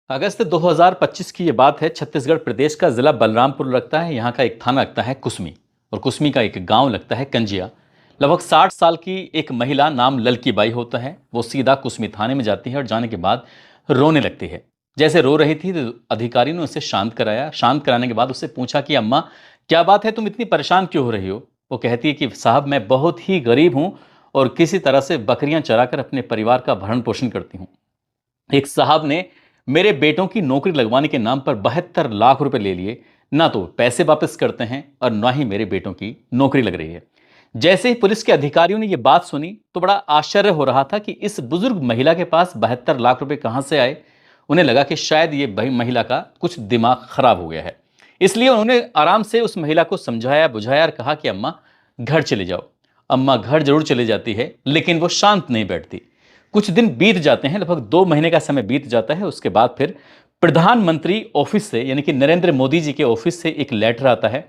अगस्त 2025 की ये बात है। छत्तीसगढ़ प्रदेश का जिला बलरामपुर लगता है। यहाँ का एक थाना लगता है कुसमी और कुसमी का एक गांव लगता है कंजिया। लगभग 60 साल की एक महिला नाम ललकी बाई होता है। वो सीधा कुसमी थाने में जाती है और जाने के बाद रोने लगती है। जैसे रो रही थी तो अधिकारी ने उसे शांत कराया। शांत कराने के बाद उससे पूछा कि अम्मा, क्या बात है, तुम इतनी परेशान क्यों हो रही हो? वो कहती है कि साहब, मैं बहुत ही गरीब हूँ और किसी तरह से बकरियां चराकर अपने परिवार का भरण पोषण करती हूँ। एक साहब ने मेरे बेटों की नौकरी लगवाने के नाम पर 72 लाख रुपए ले लिए। ना तो पैसे वापस करते हैं और ना ही मेरे बेटों की नौकरी लग रही है। जैसे ही पुलिस के अधिकारियों ने यह बात सुनी तो बड़ा आश्चर्य हो रहा था कि इस बुजुर्ग महिला के पास 72 लाख रुपए कहां से आए। उन्हें लगा कि शायद ये महिला का कुछ दिमाग खराब हो गया है। इसलिए उन्होंने आराम से उस महिला को समझाया बुझाया और कहा कि अम्मा, घर चले जाओ। अम्मा घर जरूर चली जाती है, लेकिन वो शांत नहीं बैठती। कुछ दिन बीत जाते हैं, लगभग 2 महीने का समय बीत जाता है। उसके बाद फिर प्रधानमंत्री ऑफिस से, यानी कि नरेंद्र मोदी जी के ऑफिस से एक लेटर आता है।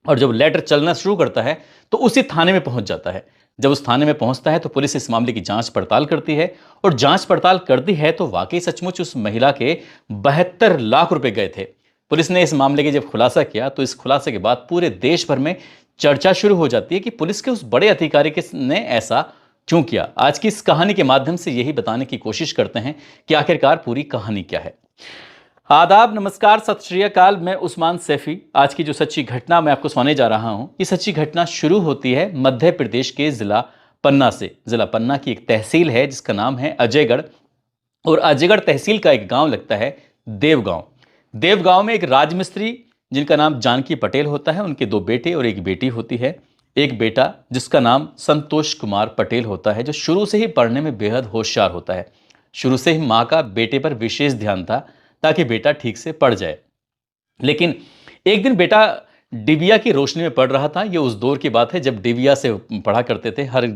और जब लेटर चलना शुरू करता है तो उसी थाने में पहुंच जाता है। जब उस थाने में पहुंचता है तो पुलिस इस मामले की जांच पड़ताल करती है। और जांच पड़ताल करती है तो वाकई सचमुच उस महिला के 72 लाख रुपए गए थे। पुलिस ने इस मामले के जब खुलासा किया तो इस खुलासे के बाद पूरे देश भर में चर्चा शुरू हो जाती है कि पुलिस के उस बड़े अधिकारी ने ऐसा क्यों किया। आज की इस कहानी के माध्यम से यही बताने की कोशिश करते हैं कि आखिरकार पूरी कहानी क्या है। आदाब, नमस्कार, सत श्री अकाल। मैं उस्मान सैफी। आज की जो सच्ची घटना मैं आपको सुनाने जा रहा हूं, ये सच्ची घटना शुरू होती है मध्य प्रदेश के जिला पन्ना से। जिला पन्ना की एक तहसील है जिसका नाम है अजयगढ़। और अजयगढ़ तहसील का एक गांव लगता है देवगांव। देवगांव में एक राजमिस्त्री जिनका नाम जानकी पटेल होता है, उनके 2 बेटे और एक बेटी होती है। एक बेटा जिसका नाम संतोष कुमार पटेल होता है, जो शुरू से ही पढ़ने में बेहद होशियार होता है। शुरू से ही माँ का बेटे पर विशेष ध्यान था ताकि बेटा ठीक से पढ़ जाए। लेकिन एक दिन बेटा डिबिया की रोशनी में पढ़ रहा था। ये उस दौर की बात है जब डिबिया से पढ़ा करते थे। हर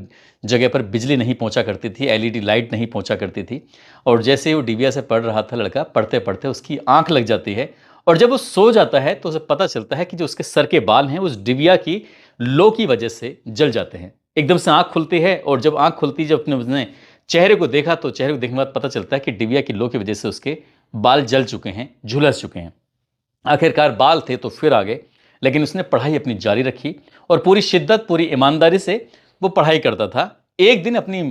जगह पर बिजली नहीं पहुंचा करती थी, एलईडी लाइट नहीं पहुंचा करती थी। और जैसे ही वो डिबिया से पढ़ रहा था, लड़का पढ़ते पढ़ते उसकी आंख लग जाती है। और जब वो सो जाता है तो उसे पता चलता है कि जो उसके सर के बाल हैं उस डिबिया की लो की वजह से जल जाते हैं। एकदम से आंख खुलती है और जब आंख खुलती, जब अपने उसने चेहरे को देखा तो चेहरे को देखने के बाद पता चलता है कि डिबिया की लो की वजह से उसके बाल जल चुके हैं, झुलस चुके हैं। आखिरकार बाल थे तो फिर आगे, लेकिन उसने पढ़ाई अपनी जारी रखी और पूरी शिद्दत, पूरी ईमानदारी से वो पढ़ाई करता था। एक दिन अपनी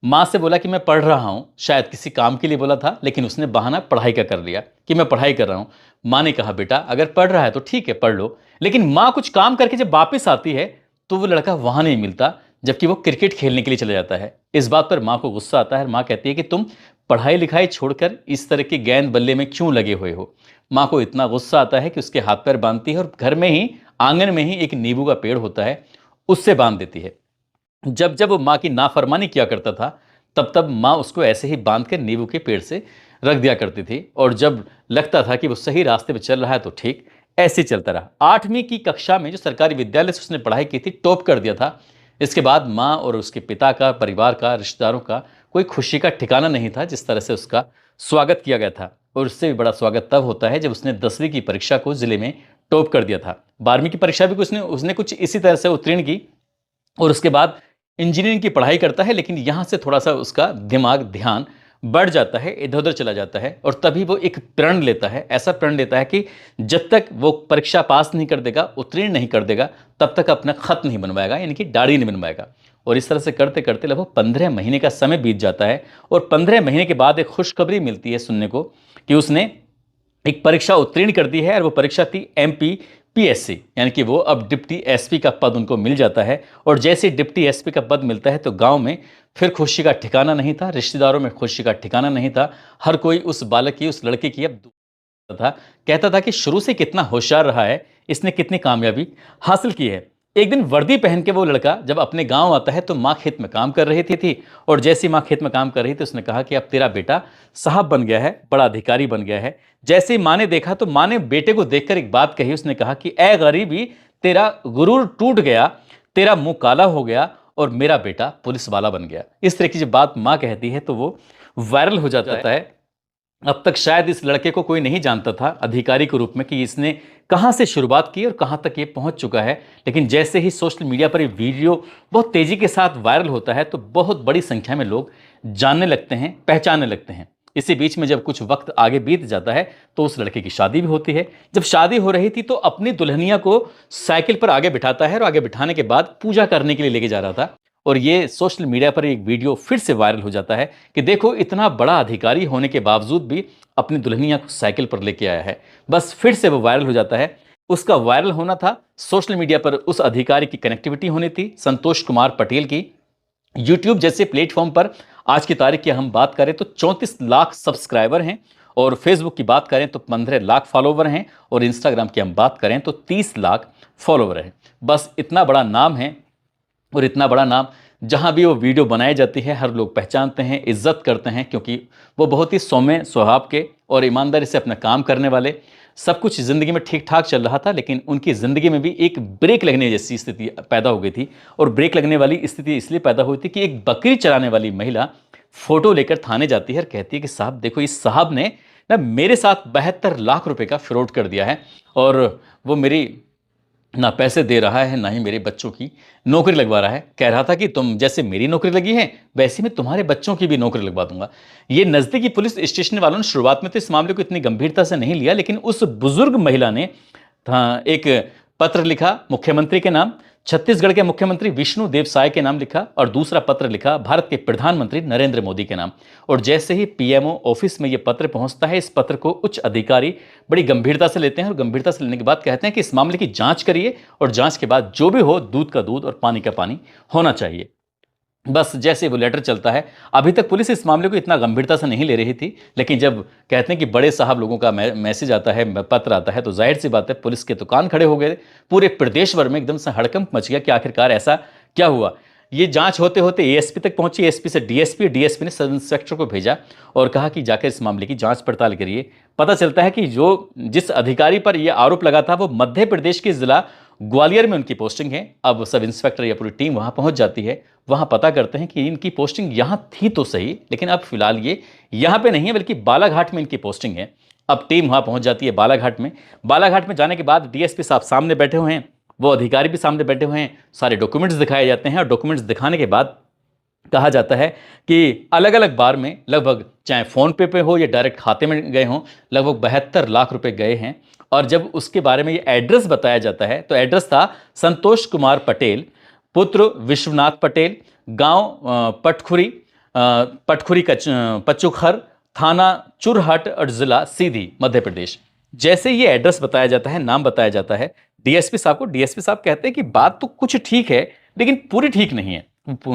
माँ से बोला कि मैं पढ़ रहा हूँ। शायद किसी काम के लिए बोला था, लेकिन उसने बहाना पढ़ाई का कर लिया कि मैं पढ़ाई कर रहा हूँ। माँ ने कहा, बेटा अगर पढ़ रहा है तो ठीक है, पढ़ लो। लेकिन माँ कुछ काम करके जब वापस आती है तो वो लड़का वहां नहीं मिलता, जबकि वो क्रिकेट खेलने के लिए चला जाता है। इस बात पर माँ को गुस्सा आता है। माँ कहती है कि तुम पढ़ाई लिखाई छोड़कर इस तरह के गेंद बल्ले में क्यों लगे हुए हो। माँ को इतना गुस्सा आता है कि उसके हाथ पैर बांधती है और घर में ही, आंगन में ही एक नींबू का पेड़ होता है, उससे बांध देती है। जब जब वो माँ की नाफरमानी किया करता था तब तब माँ उसको ऐसे ही बांध कर नींबू के पेड़ से रख दिया करती थी। और जब लगता था कि वो सही रास्ते पर चल रहा है तो ठीक, ऐसे ही चलता रहा। 8वीं की कक्षा में जो सरकारी विद्यालय से उसने पढ़ाई की थी, टॉप कर दिया था। इसके बाद माँ और उसके पिता का, परिवार का, रिश्तेदारों का कोई खुशी का ठिकाना नहीं था जिस तरह से उसका स्वागत किया गया था। और उससे भी बड़ा स्वागत तब होता है जब उसने 10वीं की परीक्षा को जिले में टॉप कर दिया था। 12वीं की परीक्षा भी उसने कुछ इसी तरह से उत्तीर्ण की और उसके बाद इंजीनियरिंग की पढ़ाई करता है। लेकिन यहाँ से थोड़ा सा उसका दिमाग, ध्यान बढ़ जाता है, इधर उधर चला जाता है। और तभी वो एक प्रण लेता है, ऐसा प्रण लेता है कि जब तक वो परीक्षा पास नहीं कर देगा, उत्तीर्ण नहीं कर देगा, तब तक अपना खत नहीं बनवाएगा, यानी कि दाढ़ी नहीं बनवाएगा। और इस तरह से करते करते लगभग 15 महीने का समय बीत जाता है। और 15 महीने के बाद एक खुशखबरी मिलती है सुनने को कि उसने एक परीक्षा उत्तीर्ण कर दी है। और वो परीक्षा थी MPPSC, यानी कि वो अब डिप्टी SP का पद उनको मिल जाता है। और जैसे डिप्टी SP का पद मिलता है तो गांव में फिर खुशी का ठिकाना नहीं था, रिश्तेदारों में खुशी का ठिकाना नहीं था। हर कोई उस बालक की, उस लड़के की अब था, कहता था कि शुरू से कितना होशियार रहा है, इसने कितनी कामयाबी हासिल की है। एक दिन वर्दी पहन के वो लड़का जब अपने गांव आता है तो माँ खेत में काम कर रही थी। और जैसी माँ खेत में काम कर रही थी उसने कहा कि अब तेरा बेटा साहब बन गया है, बड़ा अधिकारी बन गया है। जैसे ही माँ ने देखा तो माँ ने बेटे को देखकर एक बात कही। उसने कहा कि ए गरीबी, तेरा गुरूर टूट गया, तेरा मुंह काला हो गया और मेरा बेटा पुलिस वाला बन गया। इस तरह की जब बात माँ कहती है तो वो वायरल हो जाता है। अब तक शायद इस लड़के को कोई नहीं जानता था अधिकारी के रूप में कि इसने कहां से शुरुआत की और कहां तक ये पहुंच चुका है। लेकिन जैसे ही सोशल मीडिया पर ये वीडियो बहुत तेजी के साथ वायरल होता है तो बहुत बड़ी संख्या में लोग जानने लगते हैं, पहचानने लगते हैं। इसी बीच में जब कुछ वक्त आगे बीत जाता है तो उस लड़के की शादी भी होती है। जब शादी हो रही थी तो अपनी दुल्हनिया को साइकिल पर आगे बिठाता है और आगे बिठाने के बाद पूजा करने के लिए लेके जा रहा था। और ये सोशल मीडिया पर एक वीडियो फिर से वायरल हो जाता है कि देखो, इतना बड़ा अधिकारी होने के बावजूद भी अपनी दुल्हनिया को साइकिल पर लेके आया है। बस फिर से वो वायरल हो जाता है। उसका वायरल होना था, सोशल मीडिया पर उस अधिकारी की कनेक्टिविटी होनी थी, संतोष कुमार पटेल की। यूट्यूब जैसे प्लेटफॉर्म पर आज की तारीख की हम बात करें तो 34 लाख सब्सक्राइबर हैं, और फेसबुक की बात करें तो 15 लाख फॉलोवर हैं, और इंस्टाग्राम की हम बात करें तो 30 लाख फॉलोवर हैं। बस इतना बड़ा नाम है, और इतना बड़ा नाम जहां भी वो वीडियो बनाई जाती है हर लोग पहचानते हैं, इज्जत करते हैं, क्योंकि वो बहुत ही सौम्य स्वभाव के और ईमानदारी से अपना काम करने वाले। सब कुछ ज़िंदगी में ठीक ठाक चल रहा था, लेकिन उनकी ज़िंदगी में भी एक ब्रेक लगने जैसी स्थिति पैदा हो गई थी। और ब्रेक लगने वाली स्थिति इसलिए पैदा हुई थी कि एक बकरी चराने वाली महिला फ़ोटो लेकर थाने जाती है और कहती है कि साहब देखो, इस साहब ने ना मेरे साथ 72 लाख रुपए का फ्रॉड कर दिया है, और वो मेरी ना पैसे दे रहा है, ना ही मेरे बच्चों की नौकरी लगवा रहा है। कह रहा था कि तुम जैसे मेरी नौकरी लगी है वैसे मैं तुम्हारे बच्चों की भी नौकरी लगवा दूंगा। ये नज़दीकी पुलिस स्टेशन वालों ने शुरुआत में तो इस मामले को इतनी गंभीरता से नहीं लिया, लेकिन उस बुजुर्ग महिला ने एक पत्र लिखा मुख्यमंत्री के नाम, छत्तीसगढ़ के मुख्यमंत्री विष्णुदेव साय के नाम लिखा, और दूसरा पत्र लिखा भारत के प्रधानमंत्री नरेंद्र मोदी के नाम। और जैसे ही पीएमओ ऑफिस में यह पत्र पहुंचता है, इस पत्र को उच्च अधिकारी बड़ी गंभीरता से लेते हैं, और गंभीरता से लेने के बाद कहते हैं कि इस मामले की जांच करिए, और जांच के बाद जो भी हो दूध का दूध और पानी का पानी होना चाहिए। बस जैसे वो लेटर चलता है, अभी तक पुलिस इस मामले को इतना गंभीरता से नहीं ले रही थी, लेकिन जब कहते हैं कि बड़े साहब लोगों का मैसेज आता है, पत्र आता है, तो जाहिर सी बात है पुलिस के तो कान खड़े हो गए। पूरे प्रदेश भर में एकदम से हड़कंप मच गया कि आखिरकार ऐसा क्या हुआ। ये जांच होते होते एएसपी तक पहुंची, एएसपी से डीएसपी, डीएसपी ने सब इंस्पेक्टर को भेजा और कहा कि जाकर इस मामले की जांच पड़ताल करिए। पता चलता है कि जिस अधिकारी पर यह आरोप लगा था वो मध्य प्रदेश के जिला ग्वालियर में उनकी पोस्टिंग है। अब सब इंस्पेक्टर या पूरी टीम वहां पहुंच जाती है, वहां पता करते हैं कि इनकी पोस्टिंग यहां थी तो सही, लेकिन अब फिलहाल ये यहां पे नहीं है बल्कि बालाघाट में इनकी पोस्टिंग है। अब टीम वहां पहुंच जाती है बालाघाट में। बालाघाट में जाने के बाद डीएसपी साहब सामने बैठे हुए हैं, वो अधिकारी भी सामने बैठे हुए हैं, सारे डॉक्यूमेंट्स दिखाए जाते हैं, और डॉक्यूमेंट्स दिखाने के बाद कहा जाता है कि अलग अलग बार में लगभग, चाहे फोन पे हो या डायरेक्ट खाते में गए हों, लगभग 72 लाख रुपए गए हैं। और जब उसके बारे में ये एड्रेस बताया जाता है तो एड्रेस था संतोष कुमार पटेल, पुत्र विश्वनाथ पटेल, गांव पटखुरी पचुखर, थाना चुरहट और जिला सीधी, मध्य प्रदेश। जैसे ये एड्रेस बताया जाता है, नाम बताया जाता है डीएसपी साहब को, डीएसपी साहब कहते हैं कि बात तो कुछ ठीक है लेकिन पूरी ठीक नहीं है।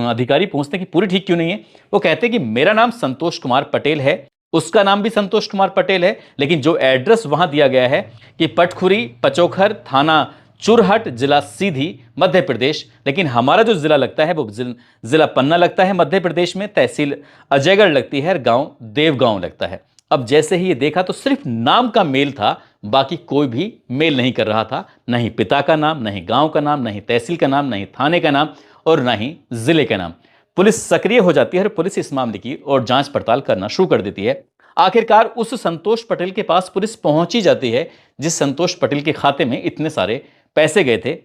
अधिकारी पूछते हैं कि पूरी ठीक क्यों नहीं है। वो कहते हैं कि मेरा नाम संतोष कुमार पटेल है, उसका नाम भी संतोष कुमार पटेल है, लेकिन जो एड्रेस वहां दिया गया है कि पटखुरी पचोखर, थाना चुरहट, जिला सीधी, मध्य प्रदेश, लेकिन हमारा जो जिला लगता है वो जिला पन्ना लगता है मध्य प्रदेश में, तहसील अजयगढ़ लगती है, गांव देवगांव लगता है। अब जैसे ही ये देखा तो सिर्फ नाम का मेल था, बाकी कोई भी मेल नहीं कर रहा था, नहीं पिता का नाम, नहीं गांव का नाम, नहीं तहसील का नाम, नहीं थाने का नाम, और ना ही जिले का नाम। पुलिस सक्रिय हो जाती है और पुलिस इस मामले की और जांच पड़ताल करना शुरू कर देती है। आखिरकार उस संतोष पटेल के पास पुलिस पहुंच ही जाती है जिस संतोष पटेल के खाते में इतने सारे पैसे गए थे।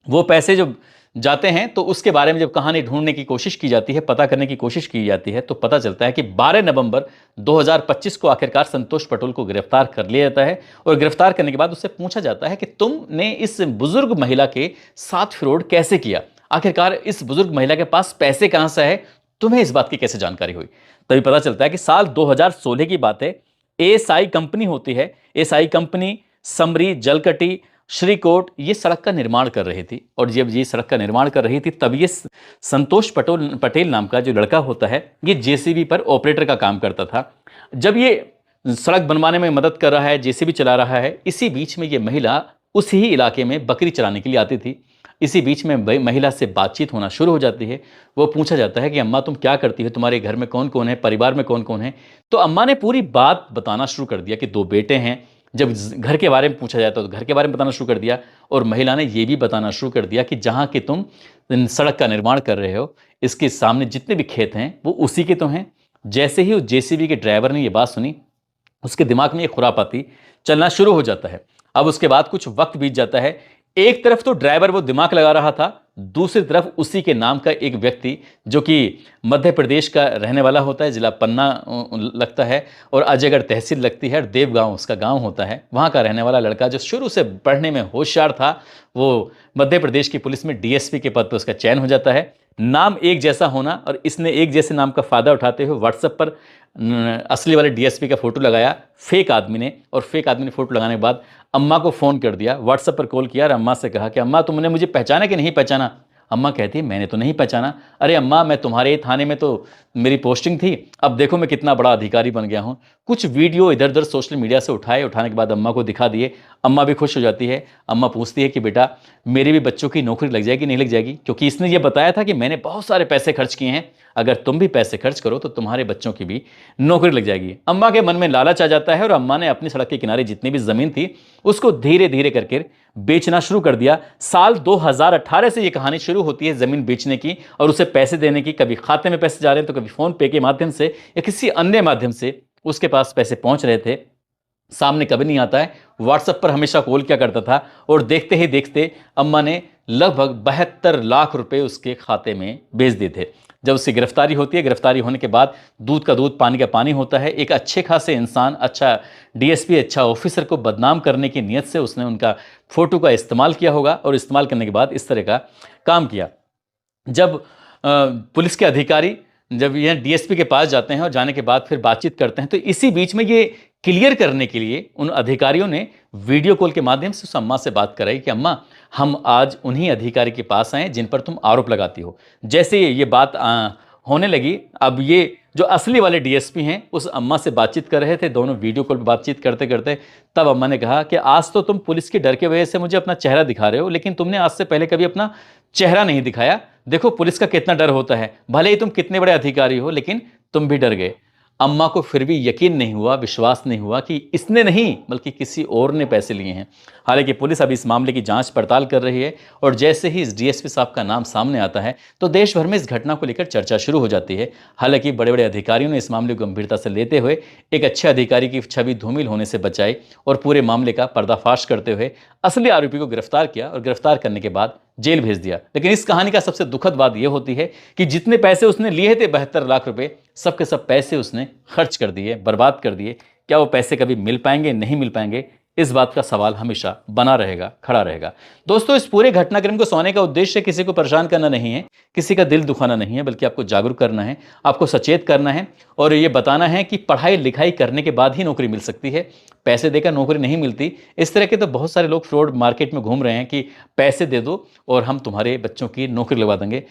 वो पैसे जब जाते हैं तो उसके बारे में जब कहानी ढूंढने की कोशिश की जाती है, पता करने की कोशिश की जाती है, तो पता चलता है कि 12 नवंबर 2025 को आखिरकार संतोष पटेल को गिरफ्तार कर लिया जाता है। और गिरफ्तार करने के बाद उससे पूछा जाता है कि तुमने इस बुजुर्ग महिला के साथ फ्रॉड कैसे किया, आखिरकार इस बुजुर्ग महिला के पास पैसे कहां से है, तुम्हें इस बात की कैसे जानकारी हुई। तभी पता चलता है कि साल 2016 की बात है। एएसआई कंपनी होती है, एएसआई कंपनी समरी, जलकटी, श्रीकोट ये सड़क का निर्माण कर रही थी। और जब ये सड़क का निर्माण कर रही थी तब ये संतोष पटेल नाम का जो लड़का होता है, ये जेसीबी पर ऑपरेटर का काम करता था। जब ये सड़क बनवाने में मदद कर रहा है, जेसीबी चला रहा है, इसी बीच में ये महिला उसी ही इलाके में बकरी चराने के लिए आती थी। इसी बीच में महिला से बातचीत होना शुरू हो जाती है। वो पूछा जाता है कि अम्मा तुम क्या करती हो, तुम्हारे घर में कौन कौन है, परिवार में कौन कौन है। तो अम्मा ने पूरी बात बताना शुरू कर दिया कि 2 बेटे हैं। जब घर के बारे में पूछा जाता तो घर के बारे में बताना शुरू कर दिया। और महिला ने यह भी बताना शुरू कर दिया कि जहाँ कि तुम सड़क का निर्माण कर रहे हो, इसके सामने जितने भी खेत हैं वो उसी के तो हैं। जैसे ही उस जेसीबी के ड्राइवर ने यह बात सुनी, उसके दिमाग में एक खुरापाती चलना शुरू हो जाता है। अब उसके बाद कुछ वक्त बीत जाता है। एक तरफ तो ड्राइवर वो दिमाग लगा रहा था, दूसरी तरफ उसी के नाम का एक व्यक्ति जो कि मध्य प्रदेश का रहने वाला होता है, जिला पन्ना लगता है और अजयगढ़ तहसील लगती है, और देवगांव उसका गांव होता है, वहां का रहने वाला लड़का जो शुरू से पढ़ने में होशियार था, वो मध्य प्रदेश की पुलिस में डीएसपी के पद पर उसका चयन हो जाता है। नाम एक जैसा होना और इसने एक जैसे नाम का फायदा उठाते हुए व्हाट्सएप पर असली वाले डीएसपी का फोटो लगाया फेक आदमी ने, और फेक आदमी ने फोटो लगाने के बाद अम्मा को फ़ोन कर दिया, व्हाट्सएप पर कॉल किया और अम्मा से कहा कि अम्मा तुमने मुझे पहचाना कि नहीं पहचाना। अम्मा कहती मैंने तो नहीं पहचाना। अरे अम्मा, मैं तुम्हारे थाने में तो मेरी पोस्टिंग थी, अब देखो मैं कितना बड़ा अधिकारी बन गया हूँ। कुछ वीडियो इधर उधर सोशल मीडिया से उठाने के बाद अम्मा को दिखा दिए। अम्मा भी खुश हो जाती है। अम्मा पूछती है कि बेटा मेरे भी बच्चों की नौकरी लग जाएगी नहीं लग जाएगी, क्योंकि इसने ये बताया था कि मैंने बहुत सारे पैसे खर्च किए हैं, अगर तुम भी पैसे खर्च करो तो तुम्हारे बच्चों की भी नौकरी लग जाएगी। अम्मा के मन में लालच आ जाता है और अम्मा ने अपनी सड़क के किनारे जितनी भी जमीन थी उसको धीरे धीरे करके बेचना शुरू कर दिया। साल 2018 से ये कहानी शुरू होती है जमीन बेचने की और उसे पैसे देने की। कभी खाते में पैसे जा रहे हैं तो कभी फोन पे के माध्यम से या किसी अन्य माध्यम से उसके पास पैसे पहुंच रहे थे, सामने कभी नहीं आता है। व्हाट्सएप पर हमेशा कॉल किया करता था और देखते ही देखते अम्मा ने लगभग 72 लाख रुपए उसके खाते में भेज दिए थे। जब उसकी गिरफ्तारी होती है, गिरफ्तारी होने के बाद दूध का दूध पानी का पानी होता है। एक अच्छे खासे इंसान, अच्छा डीएसपी, अच्छा ऑफिसर को बदनाम करने की नीयत से उसने उनका फोटो का इस्तेमाल किया होगा और इस्तेमाल करने के बाद इस तरह का काम किया। जब पुलिस के अधिकारी जब ये डीएसपी के पास जाते हैं और जाने के बाद फिर बातचीत करते हैं, तो इसी बीच में ये क्लियर करने के लिए उन अधिकारियों ने वीडियो कॉल के माध्यम से उस अम्मा से बात कराई कि अम्मा हम आज उन्हीं अधिकारी के पास आए जिन पर तुम आरोप लगाती हो। जैसे ये बात होने लगी, अब ये जो असली वाले डीएसपी हैं उस अम्मा से बातचीत कर रहे थे, दोनों वीडियो कॉल पर बातचीत करते करते तब अम्मा ने कहा कि आज तो तुम पुलिस के डर की वजह से मुझे अपना चेहरा दिखा रहे हो, लेकिन तुमने आज से पहले कभी अपना चेहरा नहीं दिखाया। देखो पुलिस का कितना डर होता है, भले ही तुम कितने बड़े अधिकारी हो लेकिन तुम भी डर गए। अम्मा को फिर भी यकीन नहीं हुआ, विश्वास नहीं हुआ कि इसने नहीं बल्कि किसी और ने पैसे लिए हैं। हालांकि पुलिस अभी इस मामले की जांच पड़ताल कर रही है और जैसे ही इस डीएसपी साहब का नाम सामने आता है तो देश भर में इस घटना को लेकर चर्चा शुरू हो जाती है। हालांकि बड़े बड़े अधिकारियों ने इस मामले को गंभीरता से लेते हुए एक अच्छे अधिकारी की छवि धूमिल होने से बचाई और पूरे मामले का पर्दाफाश करते हुए असली आरोपी को गिरफ्तार किया और गिरफ्तार करने के बाद जेल भेज दिया। लेकिन इस कहानी का सबसे दुखद बात यह होती है कि जितने पैसे उसने लिए थे 72 लाख रुपए, सबके सब पैसे उसने खर्च कर दिए, बर्बाद कर दिए। क्या वो पैसे कभी मिल पाएंगे, नहीं मिल पाएंगे, इस बात का सवाल हमेशा बना रहेगा, खड़ा रहेगा। दोस्तों, इस पूरे घटनाक्रम को सुनाने का उद्देश्य किसी को परेशान करना नहीं है, किसी का दिल दुखाना नहीं है, बल्कि आपको जागरूक करना है, आपको सचेत करना है और ये बताना है कि पढ़ाई लिखाई करने के बाद ही नौकरी मिल सकती है, पैसे देकर नौकरी नहीं मिलती। इस तरह के तो बहुत सारे लोग फ्रॉड मार्केट में घूम रहे हैं कि पैसे दे दो और हम तुम्हारे बच्चों की नौकरी लगवा देंगे।